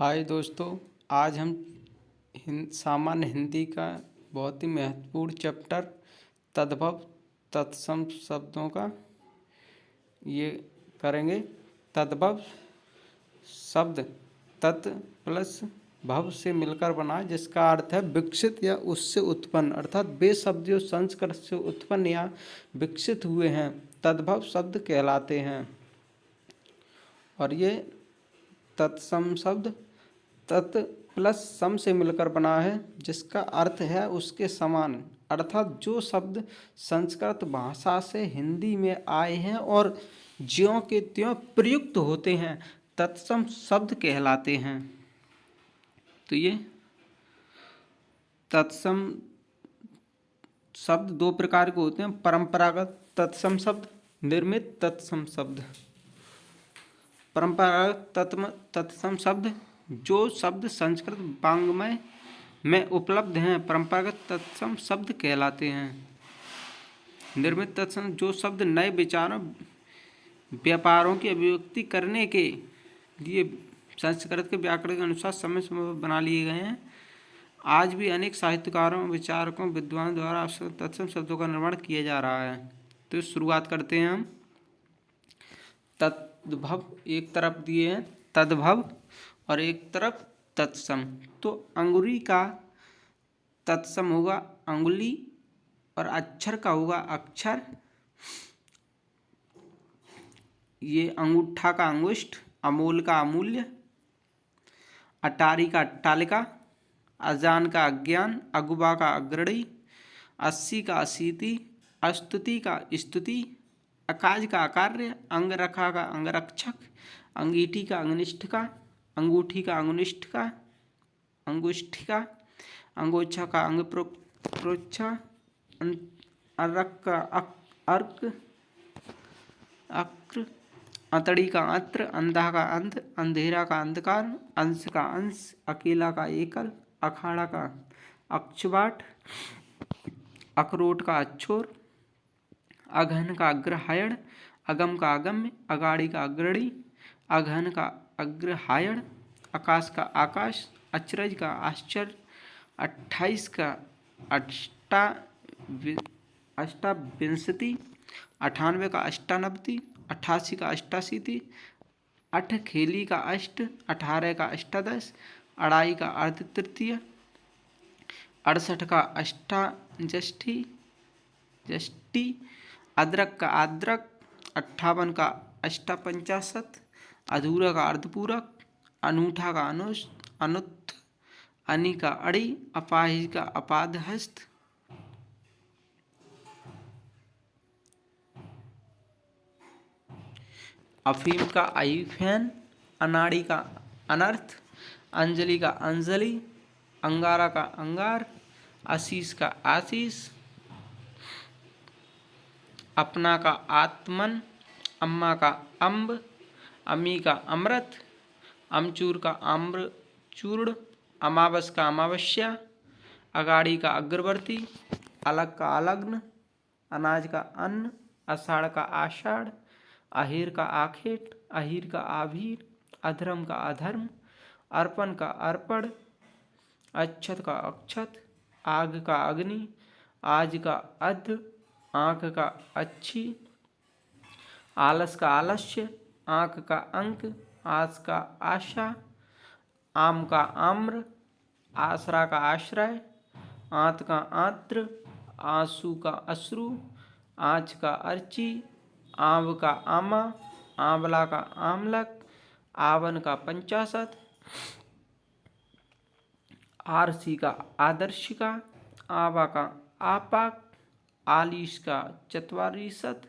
हाय दोस्तों। आज हम सामान्य हिंदी का बहुत ही महत्वपूर्ण चैप्टर तद्भव तत्सम शब्दों का ये करेंगे। तद्भव शब्द तत् प्लस भव से मिलकर बना है, जिसका अर्थ है विकसित या उससे उत्पन्न, अर्थात वे शब्द जो संस्कृत से उत्पन्न या विकसित हुए हैं तद्भव शब्द कहलाते हैं। और ये तत्सम शब्द तत् प्लस सम से मिलकर बना है, जिसका अर्थ है उसके समान, अर्थात जो शब्द संस्कृत भाषा से हिंदी में आए हैं और ज्यों के त्यों प्रयुक्त होते हैं तत्सम शब्द कहलाते हैं। तो ये तत्सम शब्द दो प्रकार के होते हैं, परंपरागत तत्सम शब्द, निर्मित तत्सम शब्द। परंपरागत तत्सम शब्द जो शब्द संस्कृत वाङ्मय में उपलब्ध हैं परंपरागत तत्सम शब्द कहलाते हैं। निर्मित तत्सम जो शब्द नए विचारों व्यापारों की अभिव्यक्ति करने के लिए संस्कृत के व्याकरण के अनुसार समय समय पर बना लिए गए हैं। आज भी अनेक साहित्यकारों, विचारकों, विद्वानों द्वारा तत्सम शब्दों का निर्माण किया जा रहा है। तो शुरुआत करते हैं हम। तद्भव एक तरफ दिए हैं तद्भव और एक तरफ तत्सम। तो अंगुरी का तत्सम होगा अंगुली और अक्षर का होगा अक्षर। ये अंगूठा का अंगुष्ठ, अमूल का अमूल्य, अटारी का अट्टालिका, अजान का अज्ञान, अगुबा का अग्रणी, अस्सी का अशीति, अस्तुति का स्तुति, अकाज का अकार्य, अंगरखा का अंगरक्षक, अंगीठी का अंगनिष्ठ, अंगूठी का अंगुनिष्ठ का अंगुष्ठिका, अंगोछा का अंग प्रोच्छा, अर्क का अर्क अक्र, अतड़ी का अत्र, अंधा का अंध, अंधेरा का अंधकार, अंश का अंश, अकेला का एकल, अखाड़ा का अक्षबाट, अखरोट का अच्छोर, अघन का अग्रहायण, अगम का अगम्य, अगाड़ी का अग्रणी, अघन का अग्रहायण, आकाश का आकाश, अचरज का आश्चर्य, 28 का अष्टाविंशति, 98 का अष्टानवति, 88 का अष्टाशीति, अठखेली का अष्ट, 18 का अष्टादश, अढ़ाई का अर्ध तृतीय, 68 का अष्टाजष्ठी जष्टी, अद्रक का आद्रक, 58 का अष्टापंचाशत, अधूरा का अर्धपूरक, अनूठा का अनुत्थ, अनि का अड़ी, अपाही का अपादहस्त, अफीम का आईफैन, अनाड़ी का अनर्थ, अंजलि का अंजलि, अंगारा का अंगार, आशीष का आशीष, अपना का आत्मन, अम्मा का अम्ब, अम्मी का अमृत, अमचूर का आम्रचूर्ण, अमावस का अमावस्या, अगाड़ी का अग्रवर्ती, अलग का अलग्न, अनाज का अन्न, आषाढ़ का आषाढ़, अहेर का आखेट, अहीर का आभीर, अधर्म का अधर्म, अर्पण का अर्पण, अक्षत का अक्षत, आग का अग्नि, आज का अध, आँख का अच्छी, आलस का आलस्य, आँख का अंक, आस का आशा, आम का आम्र, आसरा का आश्रय, आंत का आंत्र, आंसू का अश्रु, आँच का अर्ची, आंव का आमा, आंवला का आमलक, आवन का पंचाशत, आरसी का आदर्शिका, आवा का आपाक, आलीस का चतवारीशत,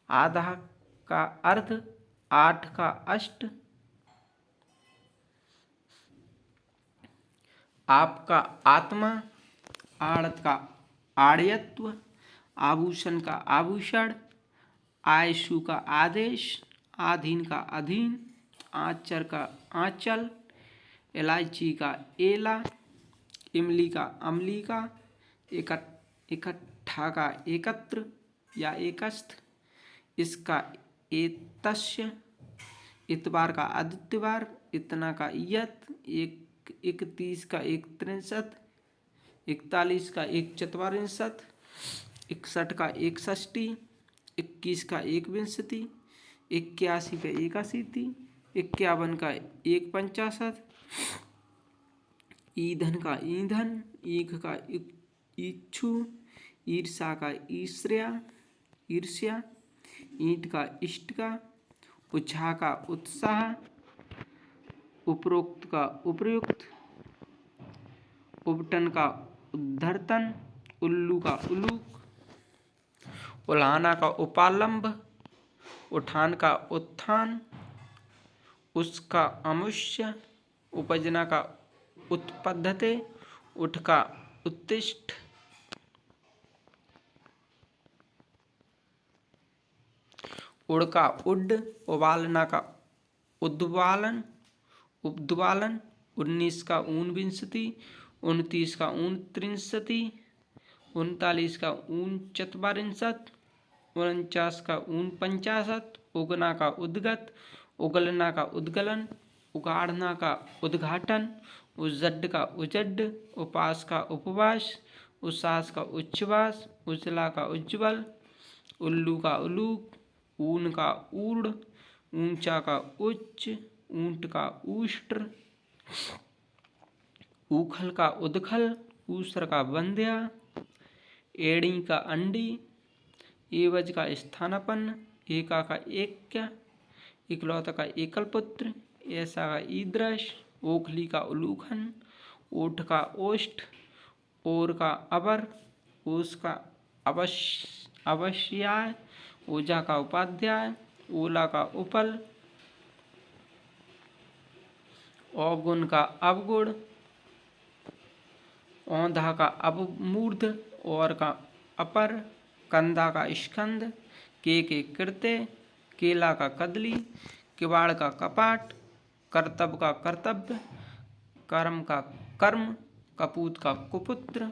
आधा का अर्ध, आठ का अष्ट, आपका आत्मा, आड़त का आड़यत्व, आभूषण का आभूषण, आयशु का आदेश, आधीन का अधीन, आंचर का आंचल, इलायची का एला, इमली का अमली का, इकट्ठा का एकत्र या एकस्थ, इसका एतस्य, इतवार का आदित्यवार, इतना का इयत, 31 का 61, 41 का 1/44, 61 का 61, 21 का 1 विंशति, 81 का 81, 51 का 1/50, ईंधन का ईंधन, ईख का इच्छु, ईर्षा का ईर्ष्या, ईंट का इष्ट का, उत्साह का उत्साह, उपरोक्त का उपर्युक्त, उपटन का उद्धर्तन, उल्लू का उलूक, उल्हाना का उपालंब, उठान का उत्थान, उसका अमुष्य, उपजना का उत्पद्धते, उठ का उत्तिष्ठ, उड़ का उड, उबालना का उद्वालन, उपद्वालन, 19 का 29, 29 का 39, 39 का 39, 49 का 49, उगना का उद्गत, उगलना का उद्गलन, उगाड़ना का उद्घाटन, उज्जड का उजड्ड, उपास का उपवास, उच्छ्वास का उच्छ्वास, उजला का उज्ज्वल, उल्लू का उलूक, ऊन का ऊर्ण, ऊंचा का उच्च, ऊंट का ऊष्ट्र, ऊखल का उदखल, ऊसर का बंध्या, एड़ी का अंडी, एवज का स्थानापन्न, एका का एक्य, इकलौता का एकल पुत्र, ऐसा का ईदृश, ओखली का उलूखन, ओठ का ओष्ठ, ओर का अबर, ओस का अवश्याय, ओजा का उपाध्याय, ओला का उपल, औगुण का अवगुण, औंधा का अवमूर्ध, और का अपर, कंधा का स्कंद, के कृत्य, केला का कदली, किवाड़ का कपाट, कर्तव्य का कर्तव्य, कर्म का कर्म, कपूत का कुपुत्र,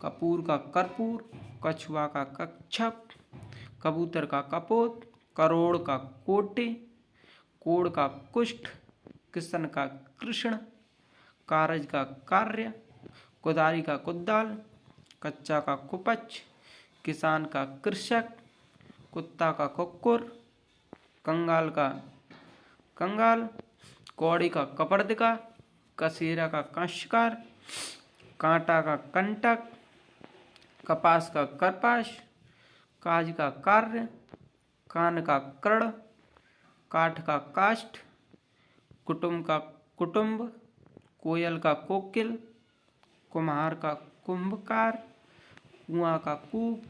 कपूर का कर्पूर, कछुआ का कच्छप, कबूतर का कपोत, करोड़ का कोटे, कोड़ का कुष्ठ, किशन का कृष्ण, कारज का कार्य, कुदारी का कुदाल, कच्चा का कुपच, किसान का कृषक, कुत्ता का कुक्कुर, कंगाल का कंगाल, कौड़ी का कपर्दिका, कसेरा का कांशकार, कांटा का कंटक, कपास का करपाश, काज का कार्य, कान का कर्ण, काठ का काष्ठ, कुटुंब का कुटुंब, कोयल का कोकिल, कुम्हार का कुंभकार, कुआं का कूप,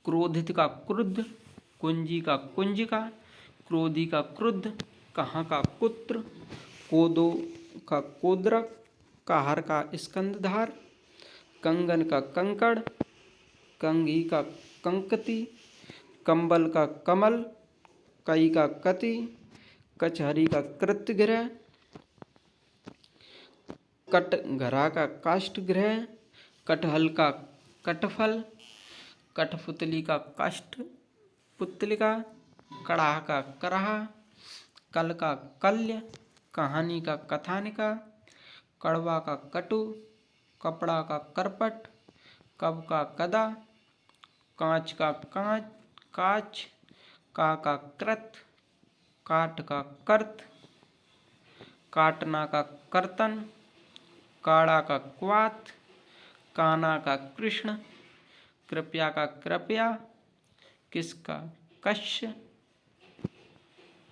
क्रोधित का क्रुद्ध, कुंजी का कुंजिका, क्रोधी का क्रुद्ध, कहाँ का कुत्र, कोदो का कोद्रक, काहर का स्कंदधार, कंगन का कंकड़, कंघी का कंकती, कंबल का कमल, कई का कति, कचहरी का कृत्यगृह, कटघरा का काष्ठगृह, कटहल का कटफल, कठपुतली का काष्ठ पुतलिका, कड़ाह का कराह, कल का कल्य, कहानी का कथानिका, कड़वा का कटु, कपड़ा का करपट, कब का कदा, कांच का काच, का कृत, काट का कर्त, काटना का कर्तन, काड़ा का क्वात, काना का कृष्ण, कृपया का कृपया, किसका कश्य,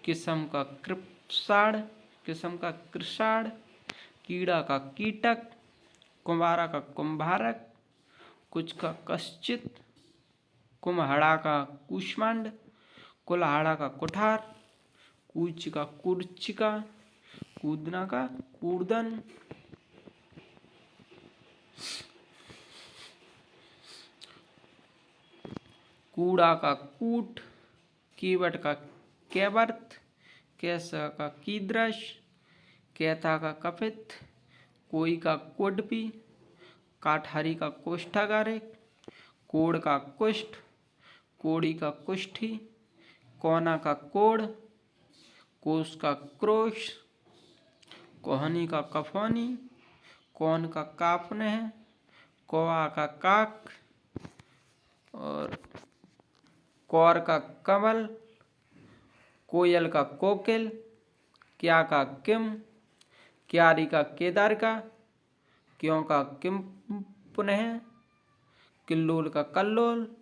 किसम का कृपसाड़, किसम का कृषाड़, कीड़ा का कीटक, कुम्हारा का कुम्हारक, कुछ का कश्चित, कुम्हड़ा का कूष्मांड, कुल्हाड़ा का कुठार, कूच का कुर्चिका, कूदना का कूर्दन, कूड़ा का कूट, कीवट का कैवर्त, कैसा का कीदृश, कैथा का कपित, कोई का कोडपी, काठारी का कोष्ठागारे, कोड़ का कुष्ठ, कोड़ी का कुष्ठी, कोना का कोड़, कोस का क्रोश, कोहनी का कफौनी, कौन का कापने, कौआ का काक और कौर का कमल, कोयल का कोकिल, क्या का किम, क्यारी का केदार का, क्यों का किम पुनः, किल्लोल का कल्लोल,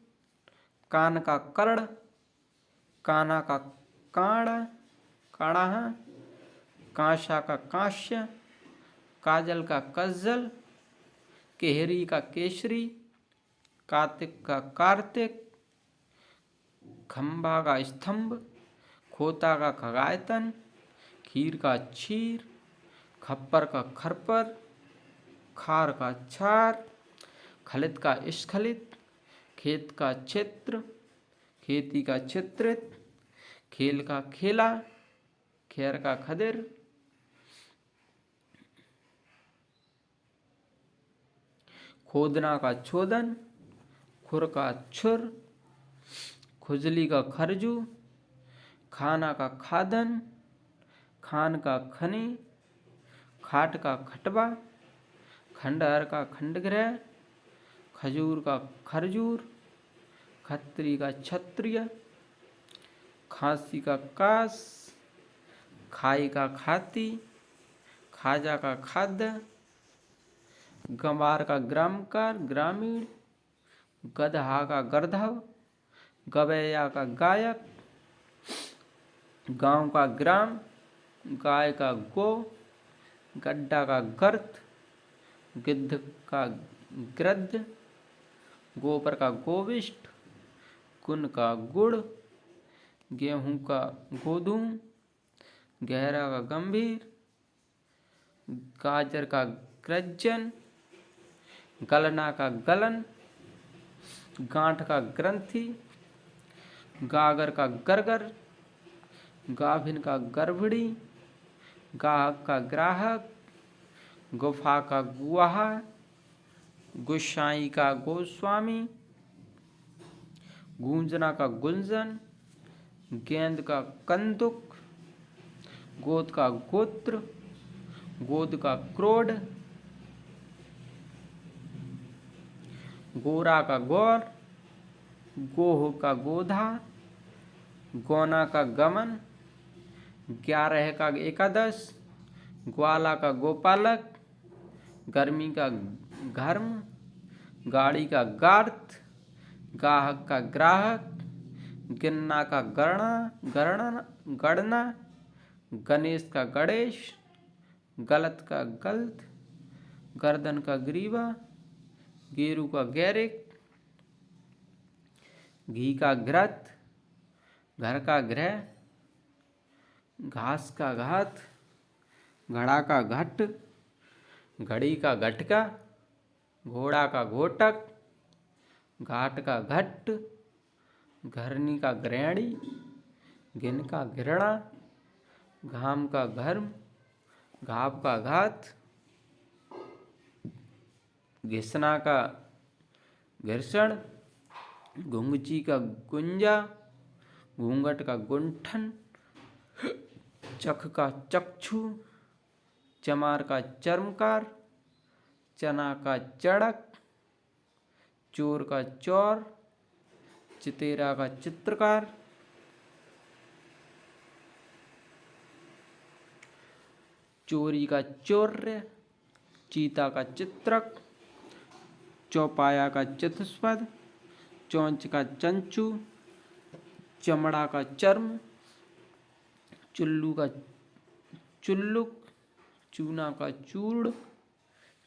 कान का कर्ण, काना का काड़ा काड़ा, कांसा का कांस्य, काजल का कज्जल, केहरी का केसरी, कार्तिक का कार्तिक, खंभा का स्तंभ, खोता का खगायतन, खीर का क्षीर, खप्पर का खरपर, खार का छार, खलित का स्खलित, खेत का क्षेत्र, खेती का चित्रित, खेल का खेला, खेर का खदिर, खोदना का छोदन, खुर का छुर, खुजली का खरजू, खाना का खादन, खान का खनी, खाट का खटबा, खंडहर का खंडगृह, खजूर का खरजूर, खत्री का क्षत्रिय, खांसी का कास, खाई का खाती, खाजा का खाद्य, गंवार का ग्रामकार ग्रामीण, गधा का गर्धव, गवैया का गायक, गांव का ग्राम, गाय का गो, गड्ढा का गर्त, गिद्ध का गृद्ध, गोबर का गोविष्ठ, कुन का गुड़, गेहूं का गोधूम, गहरा का गंभीर, गाजर का ग्रजन, गलना का गलन, गांठ का ग्रंथि, गागर का गरगर, गाभिन का गर्भड़ी, गाहक का ग्राहक, गुफा का गुहा, गुसाई का गोस्वामी, गूंजना का गुंजन, गेंद का कंदुक, गोद का गोत्र, गोद का क्रोड, गोरा का गौर, गोह का गोधा, गौना का गमन, 11 का एकादश, ग्वाला का गोपालक, गर्मी का घर्म, गाड़ी का गार्थ, गाहक का ग्राहक, गिन्ना का गणना, गणेश का गणेश, गलत का गलत, गर्दन का ग्रीवा, गेरू का गैरिक, घी का घृत, घर का गृह, घास का घात, घड़ा का घट, घड़ी का घटका, घोड़ा का घोटक, घाट का घट, घरनी का ग्रहणी, घिन का घृणा, घाम का घर्म, घाव का घात, घिसना का घर्षण, घुंगची का गुंजा, घूंघट का गुंठन, चख का चक्षु, चमार का चर्मकार, चना का चड़क, चोर का चौर, चितेरा का चित्रकार, चोरी का चौर्य, चीता का चित्रक, चौपाया का चतुष्पद, चौंच का चंचू, चमड़ा का चर्म, चुल्लू का चुल्लुक, चूना का चूर्ण,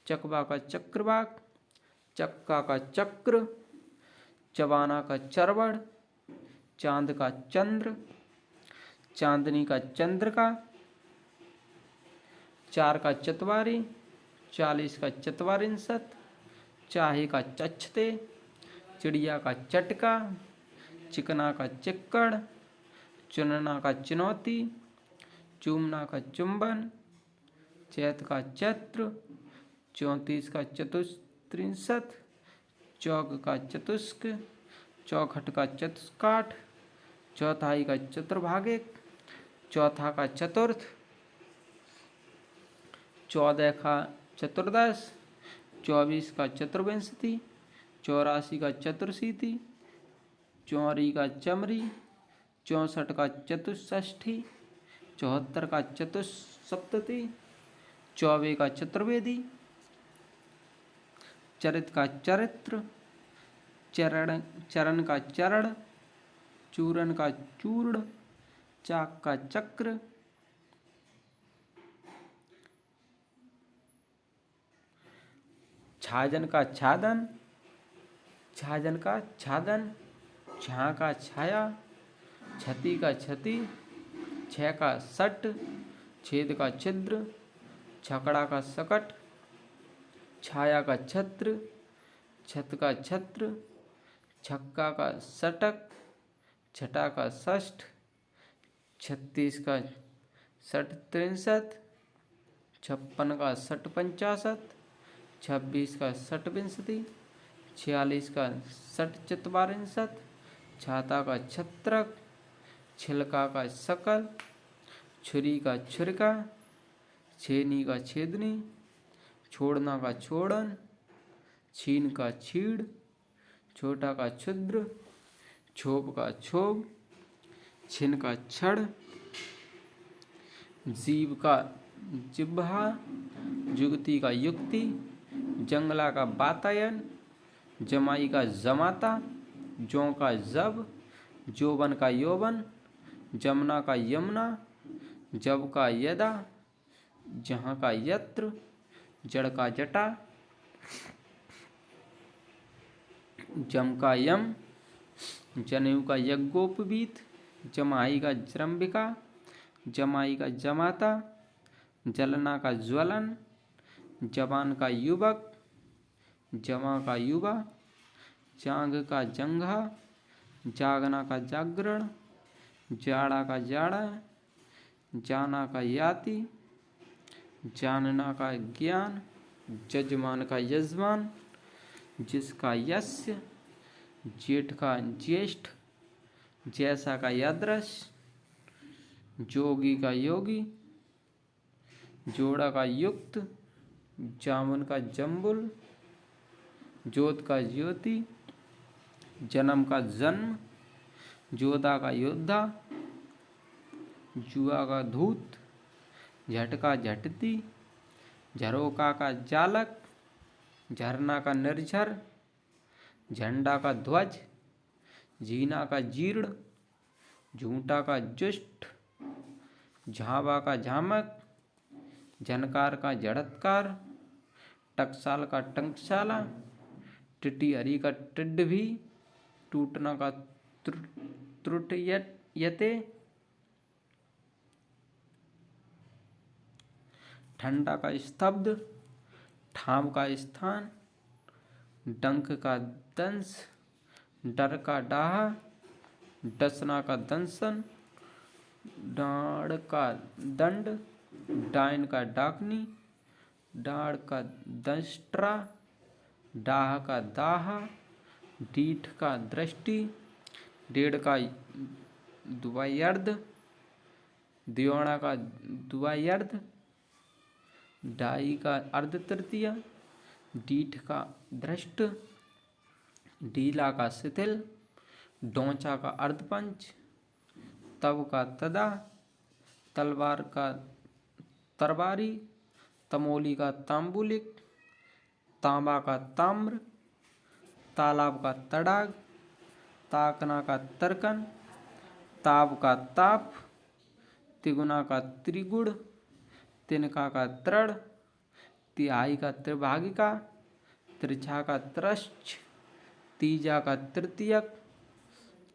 चकवा का चक्रवाक, चक्का का चक्र, चबाना का चरवड़, चांद का चंद्र, चांदनी का चंद्रका, चार का चतवारी, 40 का चतवारिंशत, चाहे का चच्छते, चिड़िया का चटका, चिकना का चिक्कड़, चुनना का चुनौती, चूमना का चुंबन, चैत का चैत्र, 34 का चतुस्त्रिंशत, चौक का चतुष्क, चौखट का चतुष्काठ, चौथाई का चतुर्भागिक, चौथा का चतुर्थ, 14 का चतुर्दश, 24 का चतुर्विंशति, 84 का चतुर्शीति, 74 का चमरी, 64 का चतुष्षष्ठी, 74 का चतुस्सप्तति, 24 का चतुर्वेदी, चरित का चरित्र, चरण का चरण, चूरण का चूर्ण, चाक का चक्र, छाजन का छादन, छाजन का छादन, छा का छाया, छति का छति, छ का सट, छेद का छिद्र, छकड़ा का सकट, छाया का छत्र, छत का छत्र, छक्का का षटक, छटा का षष्ठ, 36 का षट त्रिंशत, 56 का षट पंचाशत, 26 का षट विंशति, 46 का षट चत्वारिंशत, छाता का छत्रक, छिलका का शकल, छुरी का छुरिका, छेनी का छेदनी, छोड़ना का छोड़न, छीन का छीड़, छोटा का क्षुद्र, छोप का छोप, छिन का छड़, जीव का जिह्वा, जुगती का युक्ति, जंगला का वातायन, जमाई का जमाता, जौ का जब, जोबन का यौवन, जमुना का यमुना, जब का यदा, जहाँ का यत्र, जड़ का जटा, जम का यम, जनेऊ का यज्ञोपवीत, जमाई का जरंबिका, जमाई का जमाता, जलना का ज्वलन, जवान का युवक, जमा का युवा, जांग का जंघा, जागना का जागरण, जाड़ा का जाड़ा, जाना का याति, जानना का ज्ञान, जजमान का यजमान, जिसका यस्य, जेठ का ज्येष्ठ, जैसा का यादृश, जोगी का योगी, जोड़ा का युक्त, जामुन का जम्बुल, जोत का ज्योति, जन्म का जन्म, जोधा का योद्धा, जुआ का धूत, झटका झटती, झरोका का जालक, झरना का निर्झर, झंडा का ध्वज, जीना का जीर्ण, झूठा का जुष्ट, झावा का झामक, झनकार का झड़त्कार, टकसाल का टंकशाला, टिटी हरी का टिड्ड भी, टूटना का त्रुट यते, ठंडा का स्तब्ध, ठाम का स्थान, डंक का दंश, डर का डाहा, डसना का दंसन, डाड़ का दंड, डायन का डाकनी, डाड़ का दंष्ट्रा, डाह का दाहा, डीठ का दृष्टि, डेढ़ का द्वयर्ध, द्योणा का द्वयर्ध, डाई का अर्ध तृतीया, डीठ का दृष्ट, डीला का शिथिल, डोंचा का अर्धपंच, तब का तदा, तलवार का तरबारी, तमोली का तांबुलिक, तांबा का ताम्र, तालाब का तड़ाग, ताकना का तर्कन, ताप का ताप, तिगुना का त्रिगुण, तिनका का तृण, तिहाई का त्रिभागिका, त्रिछा का त्रश्च, तीजा का तृतीयक,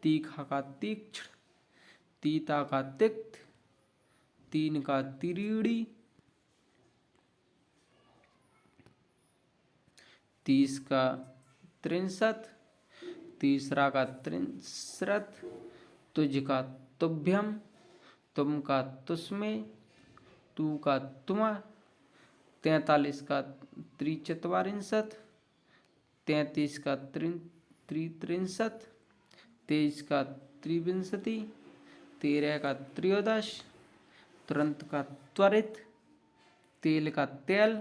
तीखा का तीक्ष्ण, तीता का तिक्त, तीन का तिरीड़ी, 30 का त्रिंशत, तीसरा का त्रिंसरत, तुझ का तुभ्यम, तुम का तुस्मे, तू का तुमा, 43 का त्रिचत्वारिंशत, 33 का त्रित्रिंशत, 23 का त्रिविंशति, 13 का त्रयोदश, तुरंत का त्वरित, तेल का तेल,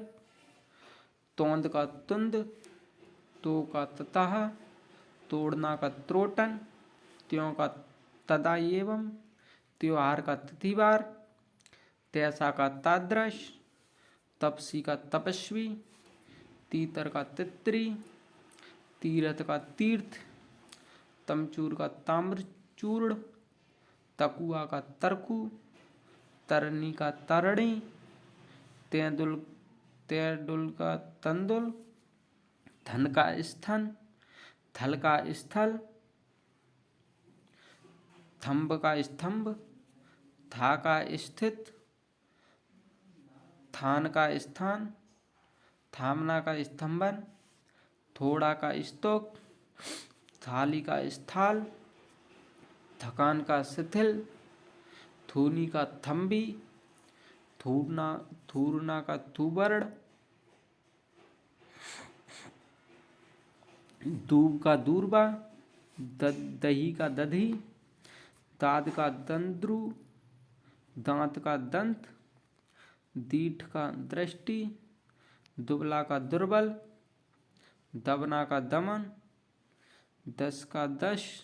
तोंद का तुंद, तो का ततः, तोड़ना का त्रोटन, त्यों का तदा एवं, त्योहार का तिथिवार, तैसा का तादृश, तपसी का तपस्वी, तीतर का तित्री, तीरथ का तीर्थ, तमचूर का ताम्रचूर्ण, तकुआ का तरकू, तरनी का तरणी, तैदुल का तंदुल, धन का स्थन, थल का स्थल, थंब का स्तंभ, था का स्थित, थान का स्थान, थामना का स्तंभन, थोड़ा का स्तोक, थाली का स्थाल, थकान का शिथिल, थूनी का थम्बी, थूरना का थूबर्ण, दूब का दूरबा, दही का दधी, दाद का दंद्रु, दांत का दंत, दीठ का दृष्टि, दुबला का दुर्बल, दबना का दमन, दस का दश,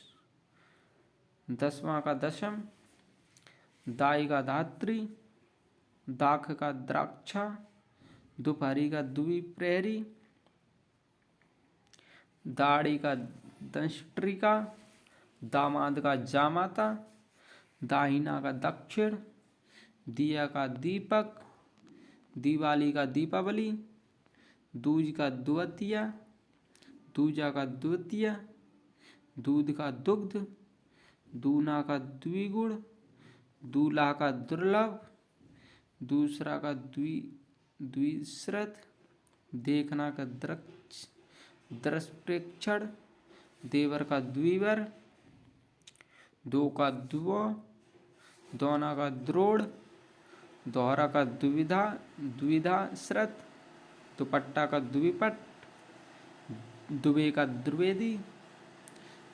दसवां का दशम, दाई का धात्री, दाख का द्राक्षा, दोपहरी का द्विप्रहरी, दाढ़ी का दंष्ट्रिका, दामाद का जामाता, दाहिना का दक्षिण, दिया का दीपक, दिवाली का दीपावली, दूज का द्वितीया, दूजा का द्वितीय, दूध का दुग्ध, दूना का द्विगुण, दूल्हा का दुर्लभ, दूसरा का द्विश्रत, देखना का दृष्प्रेक्षण, देवर का द्विवर, दो का द्वो, दोना का द्रोड़, दोहरा का द्विधा श्रत, दुपट्टा का द्विपट, दुबे का द्विवेदी,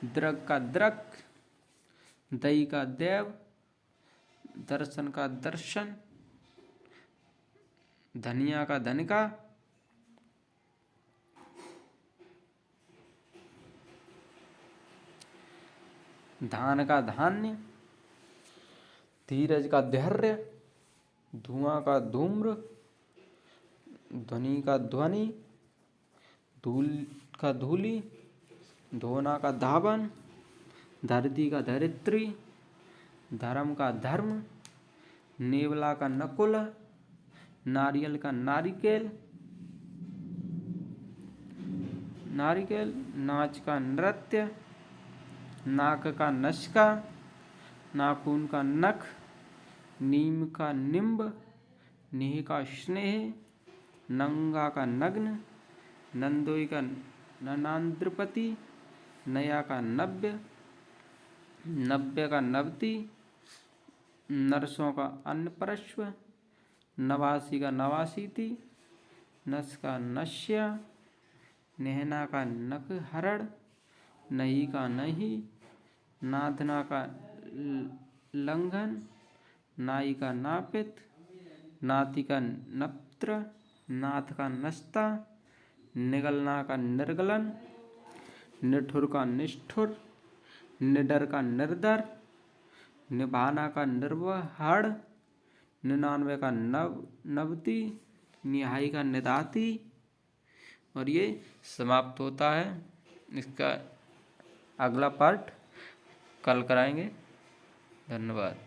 द्रग का द्रक, दई का देव, दर्शन का दर्शन, धनिया का धनिका, धान का धान्य, धीरज का धैर्य, धुआं का धूम्र, ध्वनि का ध्वनि, धूल का धूली, धोना का धावन, धरती का धरित्री, धर्म का धर्म, नेवला का नकुल, नारियल का नारिकेल, नाच का नृत्य, नाक का नशका, नाखून का नख, नीम का निम्ब, नेह का स्नेह, नंगा का नग्न, नंदोई का ननांद्रपति, नया का नव्य, नव्य का नवती, नरसों का अन्नप्रश्व, नवासी का नवासीति, नस का नश्या, नेहना का नकहरण, नहीं का नहीं, नाधना का लंघन, नाई का नापित, नाति का नप्त्र, नाथ का नस्ता, निगलना का निर्गलन, निठुर का निष्ठुर, निडर का निर्दर, निभाना का निर्वहण, 99 का नवती, निहाई का निदाती। और ये समाप्त होता है। इसका अगला पार्ट कल कराएंगे। धन्यवाद।